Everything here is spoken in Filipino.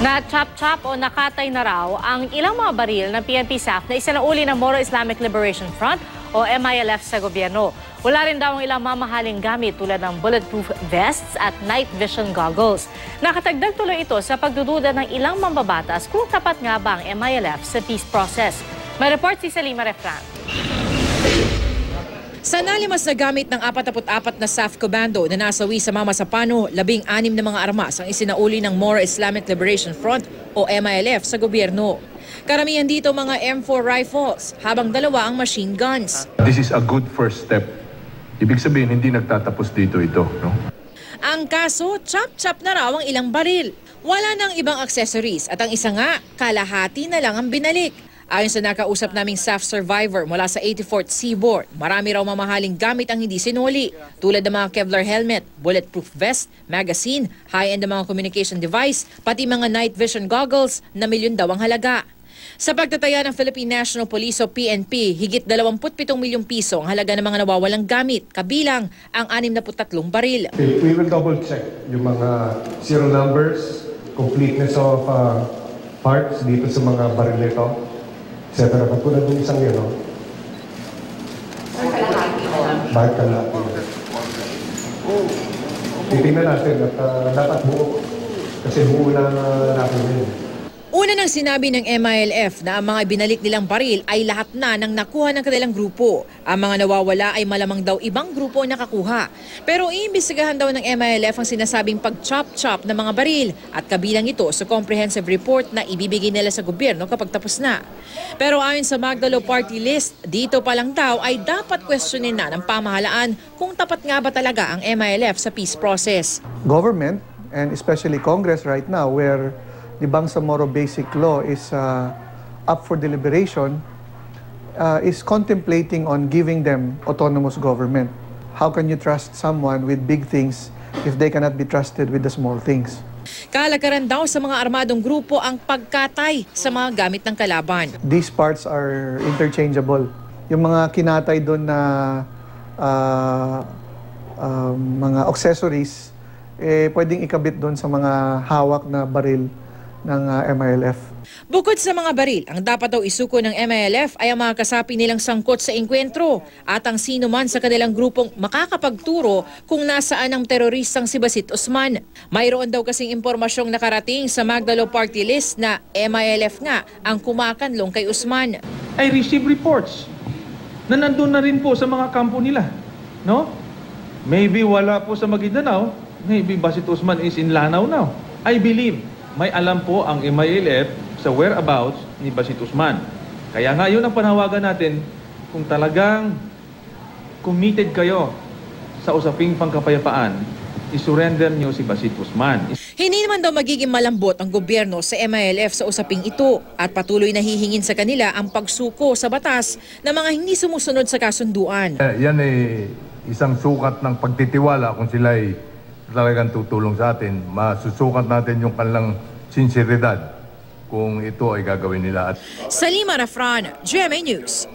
Na-chop-chop o nakatay na raw ang ilang mga baril ng PNP staff na isinauli ng Moro Islamic Liberation Front o MILF sa gobyerno. Wala rin daw ang ilang mamahaling gamit tulad ng bulletproof vests at night vision goggles. Nakatagdag tuloy ito sa pagdududa ng ilang mambabatas kung tapat nga ba ang MILF sa peace process. May report si Salima Refran. Sa nalimas na gamit ng 44 na SAF Commando na nasawi sa Mama Sapano, 16 na mga armas ang isinauli ng Moro Islamic Liberation Front o MILF sa gobyerno. Karamihan dito mga M4 rifles, habang 2 ang machine guns. This is a good first step. Ibig sabihin, hindi nagtatapos dito ito, no? Ang kaso, chop-chop na raw ang ilang baril. Wala nang ibang accessories at ang isa nga, kalahati na lang ang binalik. Ayon sa nakausap naming SAF survivor mula sa 84th Seaboard, marami raw mamahaling gamit ang hindi sinuli, tulad ng mga Kevlar helmet, bulletproof vest, magazine, high-end na mga communication device, pati mga night vision goggles na milyon daw ang halaga. Sa pagtataya ng Philippine National Police o PNP, higit 27 milyong piso ang halaga ng mga nawawalang gamit, kabilang ang 63 baril. We will double check yung mga serial numbers, completeness of parts dito sa mga baril nito. Etc. Pagkulad ng isang yun, no? Bakit kalahati? Titingnan natin at dapat buo. Kasi buo na natin yun. Una nang sinabi ng MILF na ang mga binalik nilang baril ay lahat na nang nakuha ng kanilang grupo. Ang mga nawawala ay malamang daw ibang grupo ang nakakuha. Pero iimbestigahan daw ng MILF ang sinasabing pag-chop-chop ng mga baril at kabilang ito sa comprehensive report na ibibigay nila sa gobyerno kapag tapos na. Pero ayon sa Magdalo Party List, dito pa lang daw ay dapat questionin na ng pamahalaan kung tapat nga ba talaga ang MILF sa peace process. Government, and especially Congress right now, where the Bangsamoro Basic Law is up for deliberation, is contemplating on giving them autonomous government. How can you trust someone with big things if they cannot be trusted with the small things? Kalakaran daw sa mga armadong grupo ang pagkatay sa mga gamit ng kalaban. These parts are interchangeable. Yung mga kinatay doon na mga accessories, pwedeng ikabit doon sa mga hawak na baril ng MILF. Bukod sa mga baril, ang dapat daw isuko ng MILF ay ang mga kasapi nilang sangkot sa engkwentro at ang sino man sa kanilang grupong makakapagturo kung nasaan ang teroristang si Basit Osman. Mayroon daw kasing impormasyong nakarating sa Magdalo Party List na MILF nga ang kumakanlong kay Osman. I receive reports na nandun na rin po sa mga kampo nila. No? Maybe wala po sa Maguindanao, maybe Basit Osman is in Lanao now. I believe may alam po ang MILF sa whereabouts ni Basit Osman. Kaya nga yun ang panawagan natin, kung talagang committed kayo sa usaping pangkapayapaan, isurrender niyo si Basit Osman. Hindi naman daw magiging malambot ang gobyerno sa MILF sa usaping ito at patuloy na hihingin sa kanila ang pagsuko sa batas ng mga hindi sumusunod sa kasunduan. Yan ay isang sukat ng pagtitiwala kung sila ay talagang tutulong sa atin. Masusukat natin yung kanilang sinseridad kung ito ay gagawin nila. Salima Refran, GMA News.